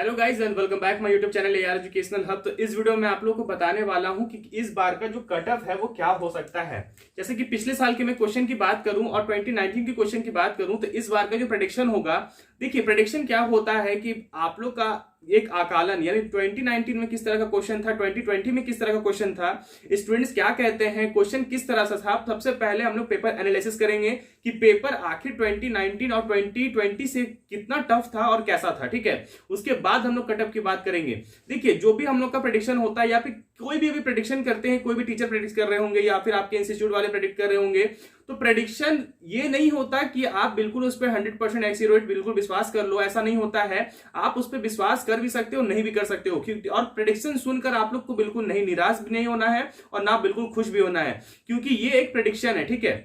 Hello guys and welcome back my YouTube channel AR educational hub. तो इस video में आप लोगों को बताने वाला हूं कि इस बार का जो कट ऑफ है वो क्या हो सकता है। जैसे कि पिछले साल के मैं क्वेश्चन की बात करूं और 2019 के क्वेश्चन की बात करूं तो इस बार का जो प्रेडिक्शन होगा, देखिए प्रेडिक्शन क्या होता है कि आप लोग का एक आकलन यानी 2019 में किस तरह का क्वेश्चन था, 2020 में किस तरह का क्वेश्चन था, स्टूडेंट्स क्या कहते हैं, क्वेश्चन किस तरह से था। सबसे पहले हम लोग पेपर एनालिसिस करेंगे कि पेपर आखिर 2019 और 2020 से कितना टफ था और कैसा था। ठीक है, उसके बाद हम लोग कटअप की बात करेंगे। देखिए जो भी हम लोग का प्रेडिक्शन होता है या फिर कोई भी अभी प्रेडिक्शन करते हैं, कोई भी टीचर प्रेडिक्ट कर रहे होंगे या फिर आपके इंस्टीट्यूट वाले प्रेडिक्ट कर रहे होंगे, तो प्रेडिक्शन ये नहीं होता कि आप बिल्कुल उस पर 100% एक्यूरेट बिल्कुल विश्वास कर लो, ऐसा नहीं होता है। आप उस पर विश्वास कर भी सकते हो, नहीं भी कर सकते हो। और प्रेडिक्शन सुनकर आप लोग को बिल्कुल नहीं निराश भी नहीं होना है और ना बिल्कुल खुश भी होना है, क्योंकि ये एक प्रेडिक्शन है। ठीक है,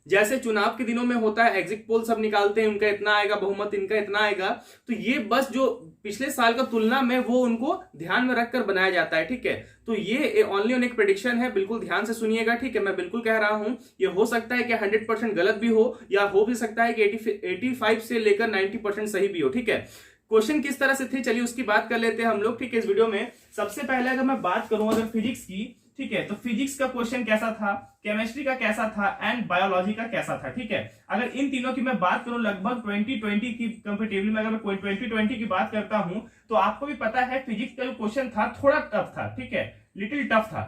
जैसे चुनाव के दिनों में होता है, एग्जिट पोल सब निकालते हैं, उनका इतना आएगा बहुमत, इनका इतना आएगा, तो ये बस जो पिछले साल का तुलना में वो उनको ध्यान में रखकर बनाया जाता है। ठीक है, तो ये ओनली ऑन एक प्रेडिक्शन है, बिल्कुल ध्यान से सुनिएगा। ठीक है, मैं बिल्कुल कह रहा हूं ये हो सकता है कि 100% गलत भी हो या हो भी सकता है कि 85 से लेकर 90% सही भी हो। ठीक है, क्वेश्चन किस तरह से थे चलिए उसकी बात कर लेते हैं हम लोग। ठीक है, इस वीडियो में सबसे पहले अगर मैं बात करूं अगर फिजिक्स की, ठीक है, तो फिजिक्स का क्वेश्चन कैसा था, केमिस्ट्री का कैसा था एंड बायोलॉजी का कैसा था। ठीक है, अगर इन तीनों की मैं बात करूं लगभग 2020 की कंपेरेटिवली में, अगर मैं 2020 की बात करता हूं तो आपको भी पता है फिजिक्स का जो क्वेश्चन था थोड़ा टफ था। ठीक है, लिटिल टफ था।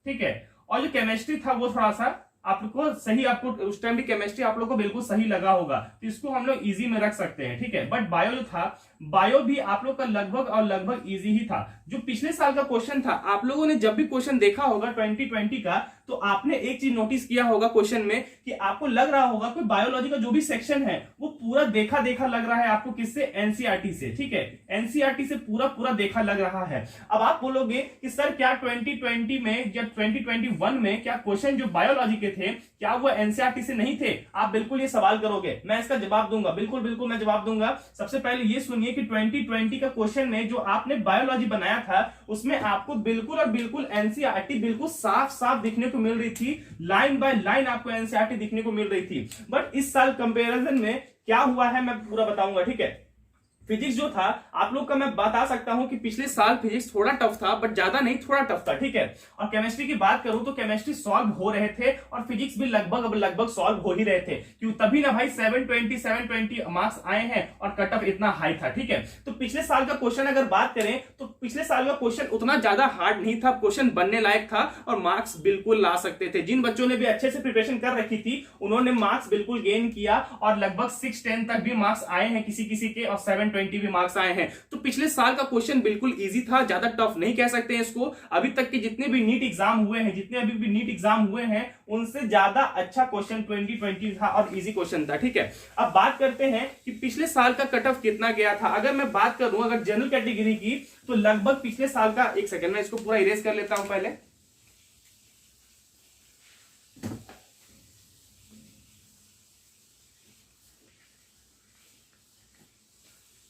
ठीक है, और जो केमिस्ट्री था वो थोड़ा सा आपको सही, आपको उस टाइम भी केमिस्ट्री आप लोग को बिल्कुल सही लगा होगा, तो इसको हम लोग इजी में रख सकते हैं। ठीक है, बट बायो जो था, बायो भी आप लोग का लगभग और लगभग इजी ही था। जो पिछले साल का क्वेश्चन था, आप लोगों ने जब भी क्वेश्चन देखा होगा 2020 का, तो आपने एक चीज नोटिस किया होगा क्वेश्चन में कि आपको लग रहा होगा कि बायोलॉजी का जो भी सेक्शन है वो पूरा देखा देखा लग रहा है आपको, किससे, एनसीईआरटी से। ठीक है, एनसीईआरटी से पूरा पूरा देखा लग रहा है। अब आप बोलोगे कि सर क्या 2020 में या 2021 में क्या क्वेश्चन जो बायोलॉजी के थे क्या वो एनसीईआरटी से नहीं थे? आप बिल्कुल ये सवाल करोगे, मैं इसका जवाब दूंगा, बिल्कुल बिल्कुल मैं जवाब दूंगा। सबसे पहले ये सुनिए कि 2020 का क्वेश्चन में जो आपने बायोलॉजी बनाया था उसमें आपको बिल्कुल और बिल्कुल एनसीईआरटी बिल्कुल साफ साफ दिखने को मिल रही थी, लाइन बाय लाइन आपको एनसीईआरटी दिखने को मिल रही थी। बट इस साल कंपैरिजन में क्या हुआ है मैं पूरा बताऊंगा। ठीक है, फिजिक्स जो था आप लोग का मैं बता सकता हूं कि पिछले साल फिजिक्स थोड़ा टफ था, बट ज्यादा नहीं, थोड़ा टफ था। ठीक है, और केमिस्ट्री की बात करूं तो केमिस्ट्री सॉल्व हो रहे थे और फिजिक्स भी लगभग सॉल्व हो ही रहे थे, क्यों तभी ना भाई 720 मार्क्स आए हैं और कट ऑफ इतना हाई था। ठीक है, तो पिछले साल का क्वेश्चन अगर बात करें तो पिछले साल का क्वेश्चन उतना ज्यादा हार्ड नहीं था, क्वेश्चन बनने लायक था और मार्क्स बिल्कुल ला सकते थे। जिन बच्चों ने भी अच्छे से प्रिपरेशन कर रखी थी उन्होंने मार्क्स बिल्कुल गेन किया और लगभग 610 तक भी मार्क्स आए हैं किसी किसी के, और 720 भी मार्क्स आए हैं। तो पिछले साल का क्वेश्चन बिल्कुल इजी था, ज्यादा टफ नहीं कह सकते हैं इसको। अभी तक के जितने भी नीट एग्जाम हुए हैं, जितने अभी भी नीट एग्जाम हुए हैं, उनसे ज्यादा अच्छा क्वेश्चन 2020 था और इजी क्वेश्चन था। ठीक है, अब बात करते हैं कि पिछले साल का कट ऑफ कितना गया था। अगर मैं बात करूं अगर जनरल कैटेगरी की, तो लगभग पिछले साल का, एक सेकंड में इसको पूरा इरेज कर लेता हूं पहले।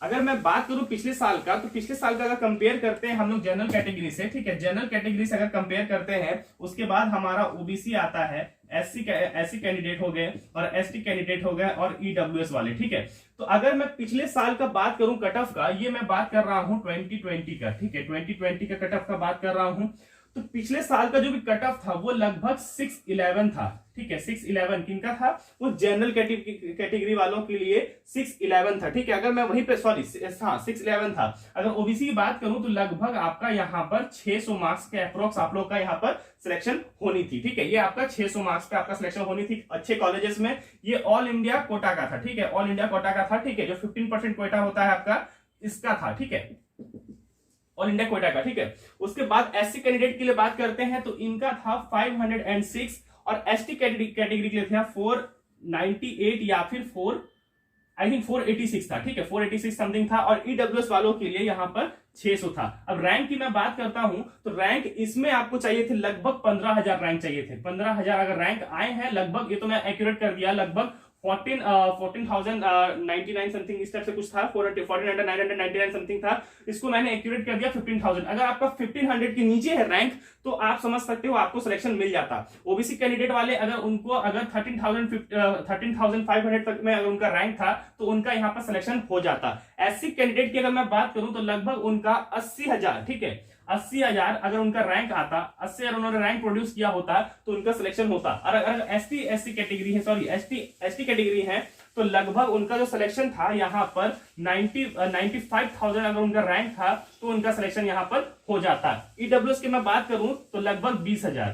अगर मैं बात करूं पिछले साल का, तो पिछले साल का अगर कंपेयर करते हैं हम लोग जनरल कैटेगरी से, ठीक है, जनरल कैटेगरी से अगर कंपेयर करते हैं, उसके बाद हमारा ओबीसी आता है, एससी कैंडिडेट हो गए और एसटी कैंडिडेट हो गए और ईडब्ल्यूएस वाले। ठीक है, तो अगर मैं पिछले साल का बात करूं कट ऑफ का, ये मैं बात कर रहा हूं 2020 का। ठीक है, 2020 का कट ऑफ का बात कर रहा हूं, तो पिछले साल का जो भी कट ऑफ था वो लगभग 611 था। ठीक है, 611 किनका था? वो जनरल कैटेगरी वालों के लिए 611 था। ठीक है, अगर मैं वहीं पे, सॉरी हाँ 611 था। अगर ओबीसी की बात करूं तो लगभग आपका यहाँ पर 600 मार्क्स के अप्रोक्स आप लोग का यहाँ पर सिलेक्शन होनी थी। ठीक है, ये आपका 600 मार्क्स पे आपका सिलेक्शन होनी थी अच्छे कॉलेजेस में। ये ऑल इंडिया कोटा का था। ठीक है, ऑल इंडिया कोटा का था। ठीक है, जो 15% कोटा होता है आपका, इसका था। ठीक है, ऑल इंडिया कोटा का। ठीक है, उसके बाद एससी कैंडिडेट के लिए बात करते हैं तो इनका था 506 और एसटी कैटेगरी के लिए था 498 या फिर 486 था। ठीक है, 486 समथिंग था, और ईडब्ल्यूएस वालों के लिए यहां पर 600 था। अब रैंक की मैं बात करता हूं तो रैंक इसमें आपको चाहिए थे लगभग 15,000 रैंक चाहिए थे। 15,000 अगर रैंक आए हैं लगभग, ये तो मैं एक्यूरेट कर दिया, लगभग 14,099 समथिंग इस टाइप से कुछ था, 14,999 समथिंग था। इसको मैंने एक्यूरेट कर दिया 15,000। अगर आपका 1500 के नीचे है रैंक तो आप समझ सकते हो आपको सिलेक्शन मिल जाता। ओबीसी कैंडिडेट वाले अगर 13,500 तक में अगर उनका रैंक था तो उनका यहाँ पर सिलेक्शन हो जाता। एससी कैंडिडेट की अगर मैं बात करूं तो लगभग उनका 80,000, ठीक है, 80,000 अगर उनका रैंक आता, 80,000 उन्होंने रैंक प्रोड्यूस किया होता तो उनका सिलेक्शन होता। और अगर एसटी कैटेगरी है, सॉरी एसटी कैटेगरी है, तो लगभग उनका जो सिलेक्शन था यहाँ पर 95,000 अगर उनका रैंक था तो उनका सिलेक्शन यहाँ पर हो जाता। ईडब्ल्यूएस की मैं बात करूं तो लगभग 20,000,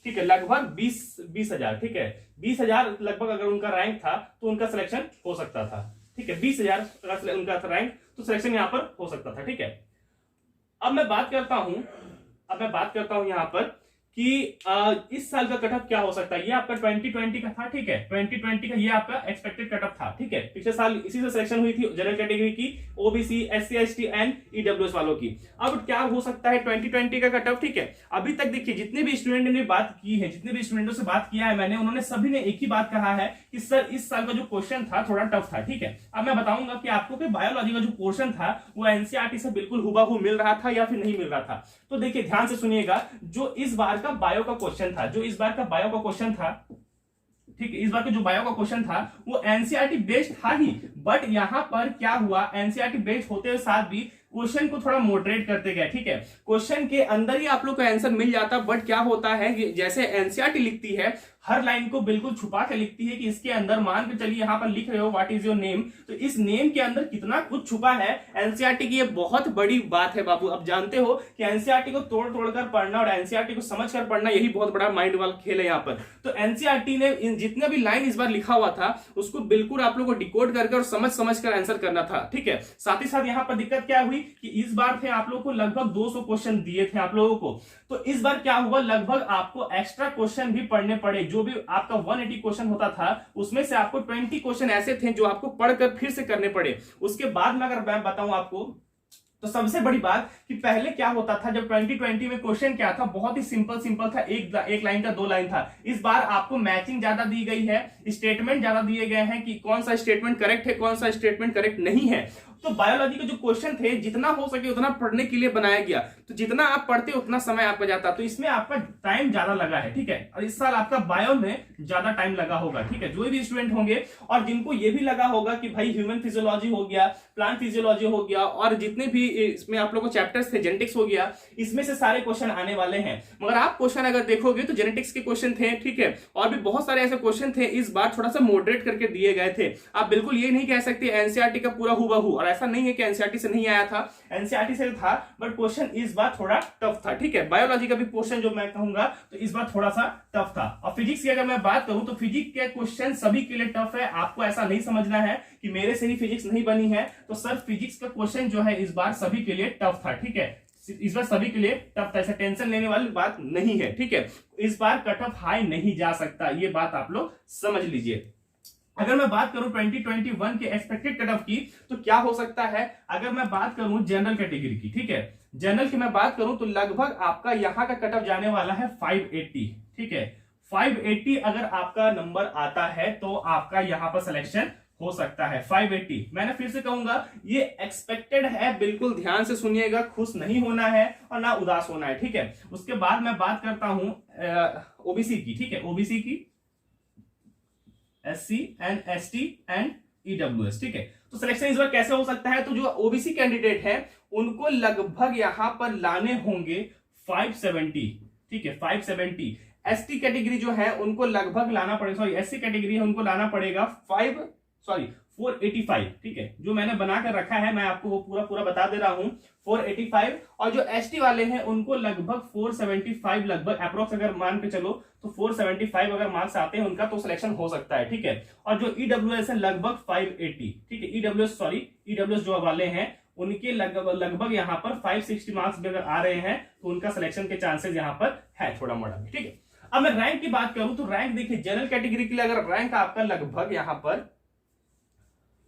ठीक है, लगभग 20,000, ठीक है, 20,000 लगभग अगर उनका रैंक था तो उनका सिलेक्शन हो सकता था, ठीक है, 20,000 अगर उनका रैंक तो सिलेक्शन यहाँ पर हो सकता था, ठीक है। अब मैं बात करता हूं यहां पर कि इस साल का कटअप क्या हो सकता है। ये आपका 2020 का था, ठीक है, 2020 का ये आपका एक्सपेक्टेड कटअप था, ठीक है। पिछले साल इसी से सिलेक्शन हुई थी जनरल कैटेगरी की, OBC, SC ST and EWS वालों की। अब क्या हो सकता है 2020 का कटअप, ठीक है। अभी तक देखिए जितने भी स्टूडेंट ने बात की है, जितने भी स्टूडेंटों से बात किया है मैंने, उन्होंने सभी ने एक ही बात कहा है कि सर इस साल का जो क्वेश्चन था थोड़ा टफ था, ठीक है। अब मैं बताऊंगा कि आपको कि बायोलॉजी का जो पोर्शन था वो एनसीईआरटी से बिल्कुल हुबहू मिल रहा था या फिर नहीं मिल रहा था। तो देखिए ध्यान से सुनिएगा, जो इस बार का बायो का क्वेश्चन था, ठीक है, इस बार का जो बायो का क्वेश्चन था वो एनसीईआरटी बेस्ड था ही, बट यहां पर क्या हुआ, एनसीईआरटी बेस्ड होते हुए साथ भी क्वेश्चन को थोड़ा मॉडरेट करते गए, ठीक है। क्वेश्चन के अंदर ही आप लोग को आंसर मिल जाता, बट क्या होता है कि जैसे एनसीईआरटी लिखती है हर लाइन को बिल्कुल छुपा के लिखती है कि इसके अंदर मान के चलिए यहां पर लिख रहे हो व्हाट इज योर नेम, तो इस नेम के अंदर कितना कुछ छुपा है एनसीईआरटी की, ये बहुत बड़ी बात है बाबू। अब जानते हो कि एनसीईआरटी को तोड़ तोड़ कर पढ़ना और एनसीईआरटी को समझ कर पढ़ना यही बहुत बड़ा माइंड वाला खेल है यहाँ पर। तो एनसीईआरटी ने जितने भी लाइन इस बार लिखा हुआ था उसको बिल्कुल आप लोग को डिकोड करके और समझ कर आंसर करना था, ठीक है। साथ ही साथ यहाँ पर दिक्कत क्या हुई कि इस बार थे आप लोगों को लगभग 200 क्वेश्चन दिए थे आप लोगों को, तो इस बार क्या हुआ, लगभग आपको एक्स्ट्रा क्वेश्चन भी पढ़ने पड़े। जो भी आपका 180 क्वेश्चन होता था उसमें से आपको 20 क्वेश्चन ऐसे थे जो आपको पढ़कर फिर से करने पड़े। उसके बाद में अगर मैं बताऊं आपको तो सबसे बड़ी बात कि पहले क्या होता था, जब 2020 में क्वेश्चन क्या था, बहुत ही सिंपल था, एक लाइन का 2 लाइन था। इस बार आपको मैचिंग ज्यादा दी गई है, स्टेटमेंट ज्यादा दिए गए हैं कि कौन सा स्टेटमेंट करेक्ट है, कौन सा स्टेटमेंट करेक्ट नहीं है। तो बायोलॉजी के जो क्वेश्चन थे जितना हो सके उतना पढ़ने के लिए बनाया गया, तो जितना आप पढ़ते उतना समय आपका जाता, तो इसमें आपका टाइम ज्यादा लगा है, ठीक है। और इस साल आपका बायो में ज्यादा टाइम लगा होगा, ठीक है, जो भी स्टूडेंट होंगे और जिनको ये भी लगा होगा कि भाई ह्यूमन फिजियोलॉजी हो गया, प्लांट फिजियोलॉजी हो गया, और जितने भी इसमें आप लोगों को चैप्टर्स थे, जेनेटिक्स हो गया, इसमें से सारे क्वेश्चन आने वाले हैं। मगर आप क्वेश्चन अगर देखोगे तो जेनेटिक्स के क्वेश्चन थे, ठीक है, और भी बहुत सारे ऐसे क्वेश्चन थे इस बार थोड़ा सा मॉडरेट करके दिए गए थे। आप बिल्कुल ये नहीं कह सकते एनसीईआरटी का पूरा हुबहू, और ऐसा नहीं है कि एनसीईआरटी से नहीं आया था, एनसीईआरटी से था, बट क्वेश्चन इस बार थोड़ा टफ था, ठीक है। बायोलॉजी का भी क्वेश्चन जो मैं कहूंगा तो इस बार थोड़ा सा टफ था। और फिजिक्स की अगर मैं बात करूं तो फिजिक्स के क्वेश्चन सभी के लिए टफ है। आपको ऐसा नहीं समझना है कि मेरे से ही फिजिक्स नहीं बनी है, तो सर फिजिक्स का क्वेश्चन जो है इस बार सभी के लिए टफ था, ठीक है, इस बार सभी के लिए टफ था, ऐसा टेंशन लेने वाली बात नहीं है, ठीक है। इस बार कट ऑफ हाई नहीं जा सकता, ये बात आप लोग समझ लीजिए। अगर मैं बात करूं 2021 के एक्सपेक्टेड कट ऑफ की तो क्या हो सकता है, अगर मैं बात करूं जनरल कैटेगरी की, ठीक है, जनरल की मैं बात करूं तो लगभग आपका यहां का कट ऑफ जाने वाला है 580, ठीक है, 580 अगर आपका नंबर आता है तो आपका यहां पर सिलेक्शन हो सकता है 580। मैंने फिर से कहूंगा ये एक्सपेक्टेड है, बिल्कुल ध्यान से सुनिएगा, खुश नहीं होना है और ना उदास होना है, ठीक है। उसके बाद मैं बात करता हूं ओबीसी की, ठीक है, ओबीसी की, SC and ST and EWS, ठीक है। तो सिलेक्शन इस बार कैसे हो सकता है, तो जो ओबीसी कैंडिडेट है उनको लगभग यहां पर लाने होंगे 570, ठीक है, 570। एसटी कैटेगरी जो है उनको लगभग लाना पड़ेगा, सॉरी एससी कैटेगरी है उनको लाना पड़ेगा 485, ठीक है, जो मैंने बनाकर रखा है मैं आपको वो पूरा बता दे रहा हूं, 485। और जो एसटी वाले हैं उनको लगभग 475 लगभग अप्रोक्स अगर मान के चलो तो 475 अगर मार्क्स आते हैं उनका तो सिलेक्शन हो सकता है, ठीक है। और जो ईडब्ल्यूएस है लगभग 580, ठीक है, ईडब्ल्यूएस जो वाले हैं उनके लगभग यहाँ पर 560 मार्क्स भी अगर आ रहे हैं तो उनका सिलेक्शन के चांसेस यहाँ पर है थोड़ा मोड़ा, ठीक है। अब मैं रैंक की बात करूं तो रैंक देखिए जनरल कैटेगरी के लिए अगर रैंक आपका लगभग यहाँ पर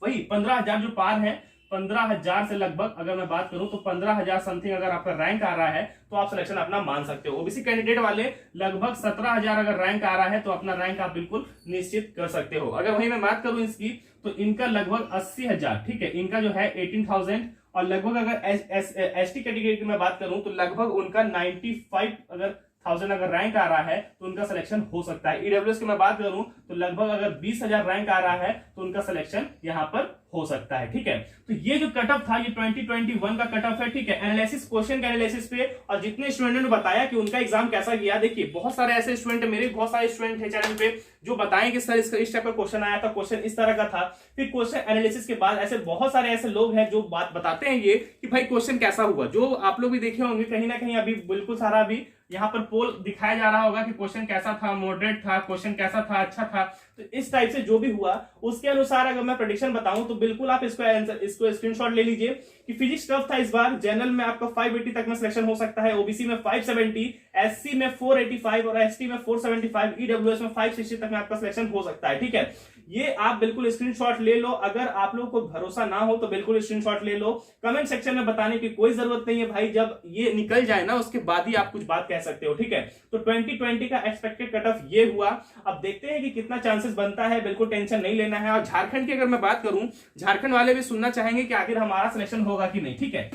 वही 15,000 जो पार है 15,000 से लगभग अगर मैं बात करूं तो 15,000 समथिंग अगर आपका रैंक आ रहा है तो आप सिलेक्शन अपना मान सकते हो। ओबीसी कैंडिडेट वाले लगभग 17,000 अगर रैंक आ रहा है तो अपना रैंक आप बिल्कुल निश्चित कर सकते हो। अगर वहीं मैं बात करूं इसकी तो इनका लगभग 80,000, ठीक है, इनका जो है 18,000 और लगभग अगर एसटी कैटेगरी की मैं बात करूं तो लगभग उनका 95,000 अगर रैंक आ रहा है तो उनका सिलेक्शन हो सकता है। ईडब्ल्यूएस की मैं बात करूं तो लगभग अगर 20,000 रैंक आ रहा है तो उनका सिलेक्शन यहां पर हो सकता है, ठीक है। तो ये जो कट ऑफ था ये 2021 का कट ऑफ है, ठीक है। एनालिसिस, क्वेश्चन के एनालिसिस पे और जितने स्टूडेंट ने बताया कि उनका एग्जाम कैसा गया, देखिए बहुत सारे ऐसे स्टूडेंट, मेरे बहुत सारे स्टूडेंट है चैनल पे जो बताएं कि सर इस टाइप का क्वेश्चन आया था, क्वेश्चन इस तरह का था। फिर क्वेश्चन एनालिसिस के बाद ऐसे बहुत सारे ऐसे लोग हैं जो बात बताते हैं ये कि भाई क्वेश्चन कैसा हुआ, जो आप लोग भी देखे होंगे कहीं ना कहीं अभी बिल्कुल सारा अभी यहाँ पर पोल दिखाया जा रहा होगा कि क्वेश्चन कैसा था, मॉडरेट था, क्वेश्चन कैसा था, अच्छा था। तो इस टाइप से जो भी हुआ उसके अनुसार अगर मैं प्रेडिक्शन बताऊं तो बिल्कुल आप इसको स्क्रीनशॉट ले लीजिए कि फिजिक्स टफ था इस बार। जनरल में आपका 580 तक में सिलेक्शन हो सकता है, ओबीसी में 570, एससी में 485 और एसटी में 475, ईडब्ल्यूएस में 560 तक में आपका सिलेक्शन हो सकता है, ठीक है। ये आप बिल्कुल स्क्रीनशॉट ले लो। अगर आप लोग को भरोसा ना हो तो बिल्कुल स्क्रीनशॉट ले लो। कमेंट सेक्शन में बताने की कोई जरूरत नहीं है भाई, जब ये निकल जाए ना उसके बाद ही आप कुछ बात कह सकते हो, ठीक है। तो 2020 का एक्सपेक्टेड कट ऑफ ये हुआ। अब देखते हैं कि कितना चांसेस बनता है, बिल्कुल टेंशन नहीं लेना है। और झारखंड की अगर मैं बात करूं, झारखंड वाले भी सुनना चाहेंगे कि आखिर हमारा सिलेक्शन होगा कि नहीं, ठीक है।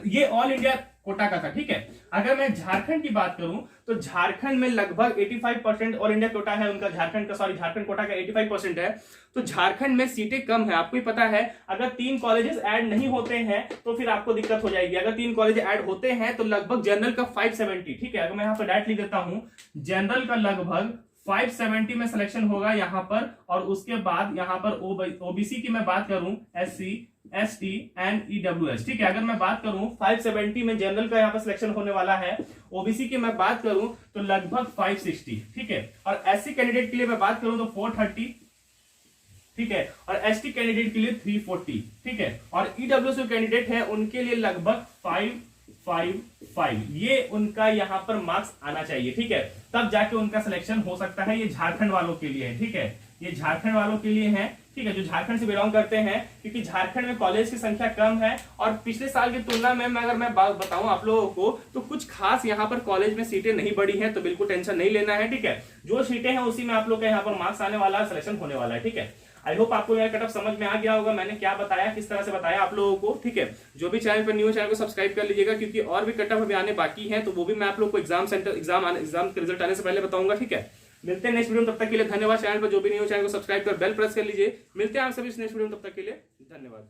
ये ऑल इंडिया कोटा का था, ठीक है। अगर मैं झारखंड की बात करूं तो झारखंड में लगभग 85% ऑल इंडिया कोटा है उनका, झारखंड कोटा का 85% है। तो झारखंड में सीटें कम है, आपको ही पता है। अगर 3 कॉलेजेस ऐड नहीं होते हैं तो फिर आपको दिक्कत हो जाएगी। अगर 3 कॉलेज ऐड होते हैं तो लगभग जनरल का 570, ठीक है। अगर मैं यहाँ पर डायरेक्ट लिख देता हूं, जनरल का लगभग 570 में सिलेक्शन होगा यहाँ पर। और उसके बाद यहाँ पर ओबीसी की मैं बात करूं, एससी, एसटी एंड ईडब्ल्यूएस, ठीक है। अगर मैं बात करूं 570 में जनरल का यहाँ पर सिलेक्शन होने वाला है। ओबीसी की मैं बात करूं तो लगभग 560, ठीक है। और एससी कैंडिडेट के लिए मैं बात करूं तो 430, ठीक है। और एसटी कैंडिडेट के लिए 340, ठीक है। और ईडब्ल्यूएस जो कैंडिडेट है उनके लिए लगभग 555, ये उनका यहाँ पर मार्क्स आना चाहिए, ठीक है। तब जाके उनका सिलेक्शन हो सकता है। ये झारखंड वालों के लिए है, ठीक है। ये झारखंड वालों के लिए है, ठीक है, जो झारखंड से बिलोंग करते हैं, क्योंकि झारखंड में कॉलेज की संख्या कम है। और पिछले साल की तुलना में अगर मैं बात बताऊं आप लोगों को तो कुछ खास यहाँ पर कॉलेज में सीटें नहीं बढ़ी हैं, तो बिल्कुल टेंशन नहीं लेना है, ठीक है। जो सीटें हैं उसी में आप लोग का यहाँ पर मार्क्स आने वाला है, सिलेक्शन होने वाला है, ठीक है। आई होप आपको यह कट ऑफ समझ में आ गया होगा, मैंने क्या बताया, किस तरह से बताया आप लोगों को, ठीक है। जो भी चैनल पर न्यू, चैनल को सब्सक्राइब कर लीजिएगा, क्योंकि और भी कट ऑफ अभी आने बाकी हैं, तो वो भी मैं आप लोग को एग्जाम के रिजल्ट आने से पहले बताऊंगा, ठीक है। मिलते हैं नेक्स्ट वीडियो में, तब तक के लिए धन्यवाद। चैनल पर जो भी न्यू, चैनल को सब्सक्राइब कर बेल प्रेस कर लीजिए। मिलते हैं आप सभी नेक्स्ट वीडियो में, तब तक के लिए धन्यवाद।